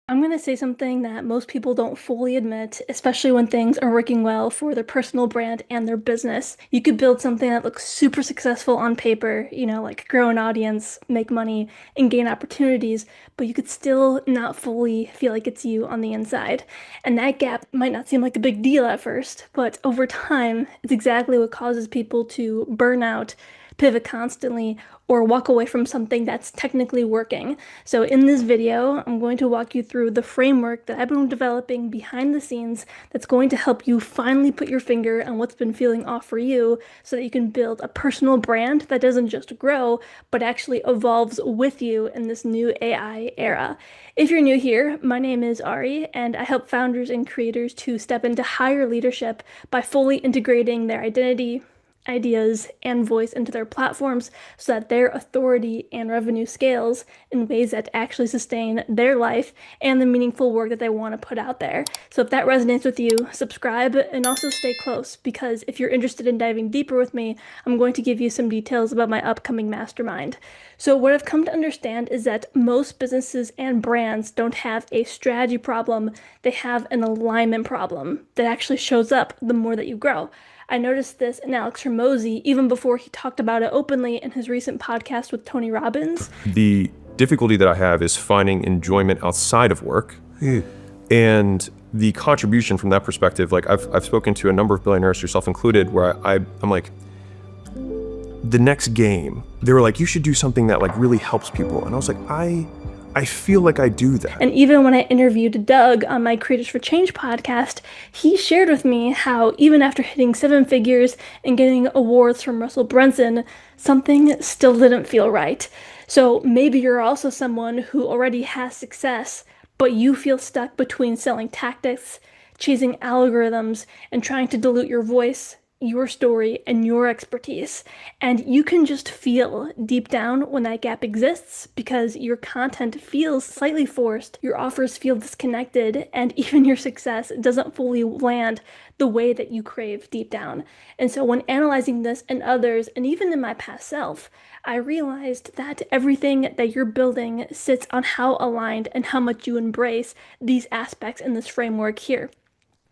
I'm going to say something that most people don't fully admit, especially when things are working well for their personal brand and their business. You could build something that looks super successful on paper, like grow an audience, make money, and gain opportunities, but you could still not fully feel like it's you on the inside. And that gap might not seem like a big deal at first, but over time, it's exactly what causes people to burn out, pivot constantly, or walk away from something that's technically working. So in this video, I'm going to walk you through the framework that I've been developing behind the scenes that's going to help you finally put your finger on what's been feeling off for you so that you can build a personal brand that doesn't just grow, but actually evolves with you in this new AI era. If you're new here, my name is Ari, and I help founders and creators to step into higher leadership by fully integrating their identity, ideas, and voice into their platforms so that their authority and revenue scales in ways that actually sustain their life and the meaningful work that they want to put out there. So if that resonates with you, subscribe and also stay close, because if you're interested in diving deeper with me, I'm going to give you some details about my upcoming mastermind. So what I've come to understand is that most businesses and brands don't have a strategy problem, they have an alignment problem that actually shows up the more that you grow. I noticed this in Alex Hormozi even before he talked about it openly in his recent podcast with Tony Robbins. The difficulty that I have is finding enjoyment outside of work. And the contribution from that perspective, like I've spoken to a number of billionaires, yourself included, where I'm like, the next game, they were like, you should do something that like really helps people. And I was like, I feel like I do that. And even when I interviewed Doug on my Creators for Change podcast, he shared with me how even after hitting 7 figures and getting awards from Russell Brunson, something still didn't feel right. So maybe you're also someone who already has success, but you feel stuck between selling tactics, chasing algorithms, and trying to dilute your voice, your story, and your expertise. And you can just feel deep down when that gap exists because your content feels slightly forced, your offers feel disconnected, and even your success doesn't fully land the way that you crave deep down. And so when analyzing this and others, and even in my past self, I realized that everything that you're building sits on how aligned and how much you embrace these aspects in this framework here.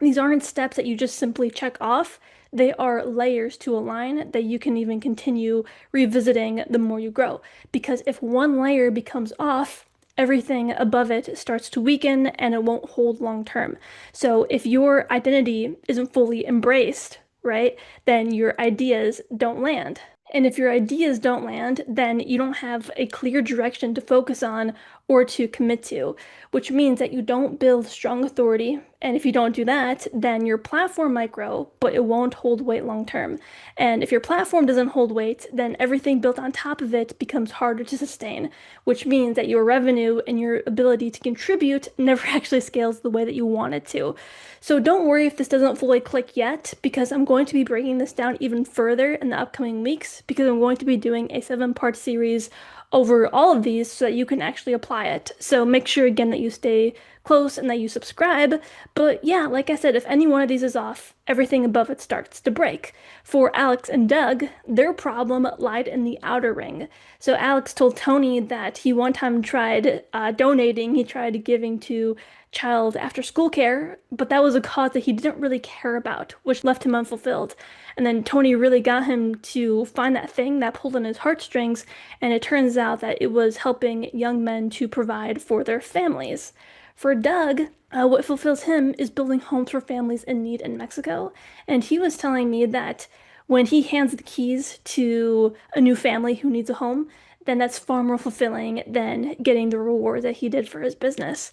These aren't steps that you just simply check off. They are layers to align that you can even continue revisiting the more you grow. Because if one layer becomes off, everything above it starts to weaken and it won't hold long term. So if your identity isn't fully embraced, right, then your ideas don't land. And if your ideas don't land, then you don't have a clear direction to focus on or to commit to, which means that you don't build strong authority. And if you don't do that, then your platform might grow, but it won't hold weight long term. And if your platform doesn't hold weight, then everything built on top of it becomes harder to sustain, which means that your revenue and your ability to contribute never actually scales the way that you want it to. So don't worry if this doesn't fully click yet, because I'm going to be breaking this down even further in the upcoming weeks, because I'm going to be doing a 7-part series over all of these so that you can actually apply it. So make sure again that you stay close and that you subscribe. But yeah, like I said, if any one of these is off, everything above it starts to break. For Alex and Doug, their problem lied in the outer ring. So Alex told Tony that he one time tried donating, he tried giving to child after school care, but that was a cause that he didn't really care about, which left him unfulfilled. And then Tony really got him to find that thing that pulled on his heartstrings, and it turns out that it was helping young men to provide for their families. For Doug, what fulfills him is building homes for families in need in Mexico. And he was telling me that when he hands the keys to a new family who needs a home, then that's far more fulfilling than getting the reward that he did for his business.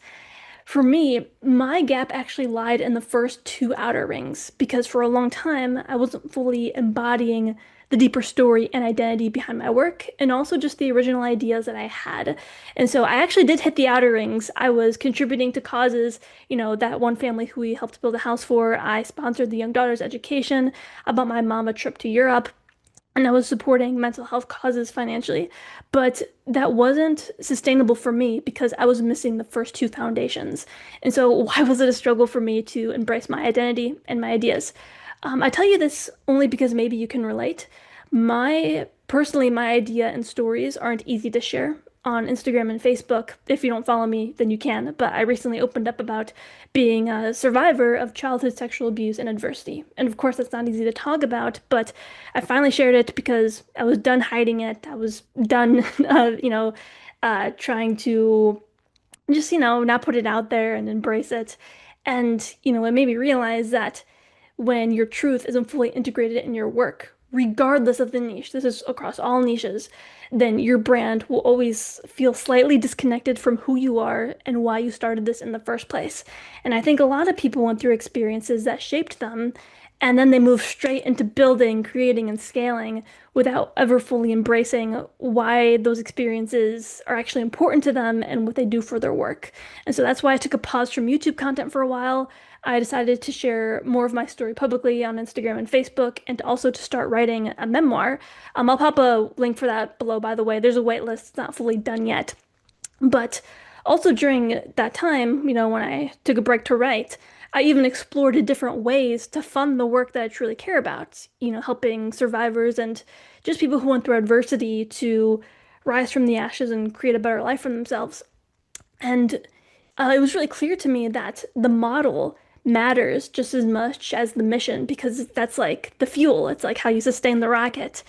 For me, my gap actually lied in the first 2 outer rings, because for a long time I wasn't fully embodying the deeper story and identity behind my work, and also just the original ideas that I had. And so I actually did hit the outer rings. I was contributing to causes, that one family who we helped build a house for. I sponsored the young daughter's education. I bought my mom a trip to Europe. And I was supporting mental health causes financially, but that wasn't sustainable for me because I was missing the first 2 foundations. And so why was it a struggle for me to embrace my identity and my ideas? I tell you this only because maybe you can relate. Personally, my idea and stories aren't easy to share. on Instagram and Facebook. If you don't follow me, then you can. But I recently opened up about being a survivor of childhood sexual abuse and adversity. And of course, that's not easy to talk about, but I finally shared it because I was done hiding it. I was done, trying to just, not put it out there and embrace it. And, it made me realize that when your truth isn't fully integrated in your work, regardless of the niche, this is across all niches, then your brand will always feel slightly disconnected from who you are and why you started this in the first place. And I think a lot of people went through experiences that shaped them, and then they move straight into building, creating, and scaling without ever fully embracing why those experiences are actually important to them and what they do for their work. And so that's why I took a pause from YouTube content for a while. I decided to share more of my story publicly on Instagram and Facebook, and also to start writing a memoir. I'll pop a link for that below, by the way. There's a wait list, it's not fully done yet. But also during that time, when I took a break to write, I even explored different ways to fund the work that I truly care about, helping survivors and just people who went through adversity to rise from the ashes and create a better life for themselves. And it was really clear to me that the model matters just as much as the mission, because that's like the fuel. It's like how you sustain the rocket.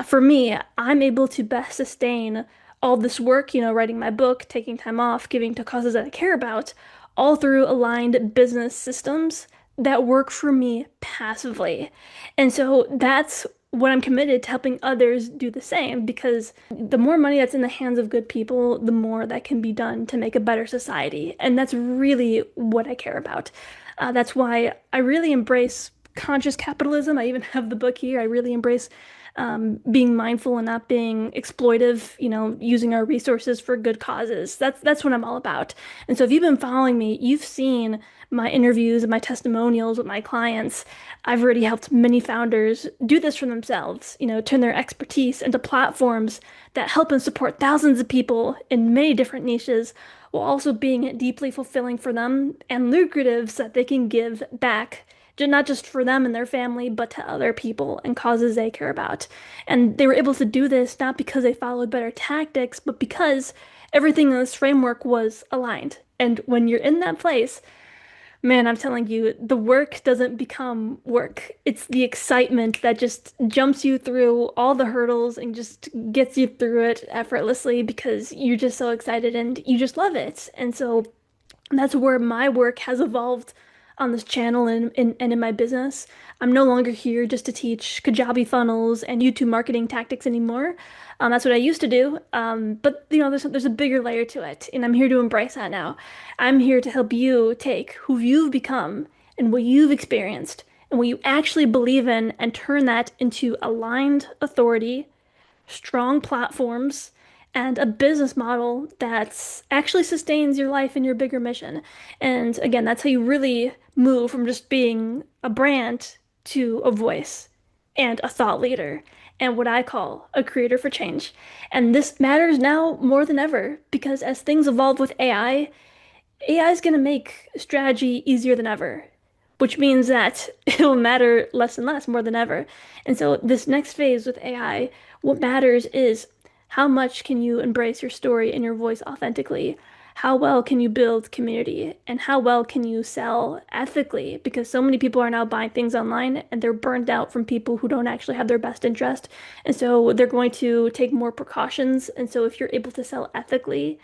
For me, I'm able to best sustain all this work, writing my book, taking time off, giving to causes that I care about, all through aligned business systems that work for me passively. And so that's what I'm committed to helping others do the same, because the more money that's in the hands of good people, the more that can be done to make a better society. And that's really what I care about. That's why I really embrace conscious capitalism. I even have the book here. I really embrace being mindful and not being exploitive, using our resources for good causes. That's what I'm all about. And so if you've been following me, you've seen my interviews and my testimonials with my clients. I've already helped many founders do this for themselves, turn their expertise into platforms that help and support thousands of people in many different niches, while also being deeply fulfilling for them and lucrative so that they can give back, not just for them and their family, but to other people and causes they care about. And they were able to do this not because they followed better tactics, but because everything in this framework was aligned. And when you're in that place, man, I'm telling you, the work doesn't become work. It's the excitement that just jumps you through all the hurdles and just gets you through it effortlessly because you're just so excited and you just love it. And so that's where my work has evolved on this channel and in my business. I'm no longer here just to teach Kajabi funnels and YouTube marketing tactics anymore. That's what I used to do. But there's a bigger layer to it, and I'm here to embrace that now. I'm here to help you take who you've become and what you've experienced and what you actually believe in and turn that into aligned authority, strong platforms, and a business model that actually sustains your life and your bigger mission. And again, that's how you really move from just being a brand to a voice and a thought leader and what I call a creator for change. And this matters now more than ever, because as things evolve with AI, AI is going to make strategy easier than ever, which means that it will matter less and less more than ever. And so this next phase with AI, what matters is how much can you embrace your story and your voice authentically? How well can you build community? And how well can you sell ethically? Because so many people are now buying things online and they're burned out from people who don't actually have their best interest. And so they're going to take more precautions. And so if you're able to sell ethically,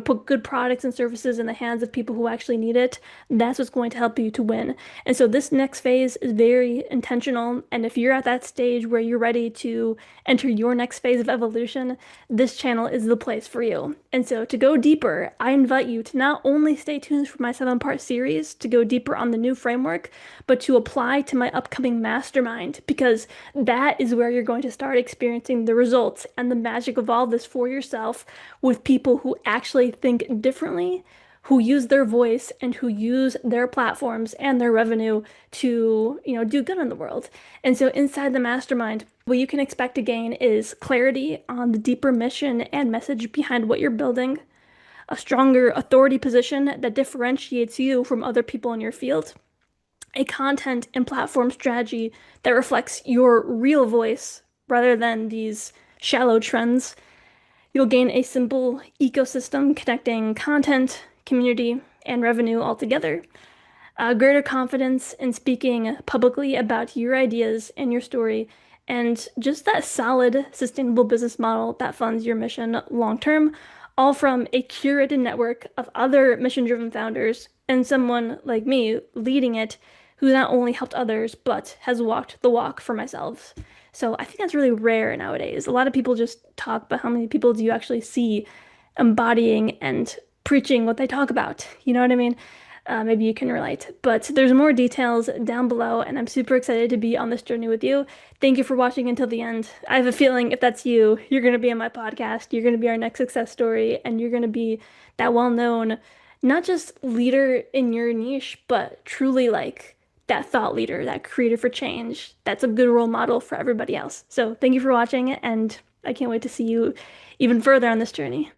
put good products and services in the hands of people who actually need it, that's what's going to help you to win. And so this next phase is very intentional. And if you're at that stage where you're ready to enter your next phase of evolution, this channel is the place for you. And so to go deeper, I invite you to not only stay tuned for my 7-part series to go deeper on the new framework, but to apply to my upcoming mastermind, because that is where you're going to start experiencing the results and the magic of all this for yourself with people who actually think differently, who use their voice and who use their platforms and their revenue to, do good in the world. And so inside the mastermind, what you can expect to gain is clarity on the deeper mission and message behind what you're building, a stronger authority position that differentiates you from other people in your field, a content and platform strategy that reflects your real voice rather than these shallow trends, You'll gain a simple ecosystem connecting content, community, and revenue all together. Greater confidence in speaking publicly about your ideas and your story, and just that solid, sustainable business model that funds your mission long term, all from a curated network of other mission-driven founders and someone like me leading it who not only helped others, but has walked the walk for myself. So I think that's really rare nowadays. A lot of people just talk, but how many people do you actually see embodying and preaching what they talk about? You know what I mean? Maybe you can relate. But there's more details down below, and I'm super excited to be on this journey with you. Thank you for watching until the end. I have a feeling if that's you, you're going to be on my podcast, you're going to be our next success story, and you're going to be that well-known, not just leader in your niche, but truly like that thought leader, that creator for change. That's a good role model for everybody else. So thank you for watching, and I can't wait to see you even further on this journey.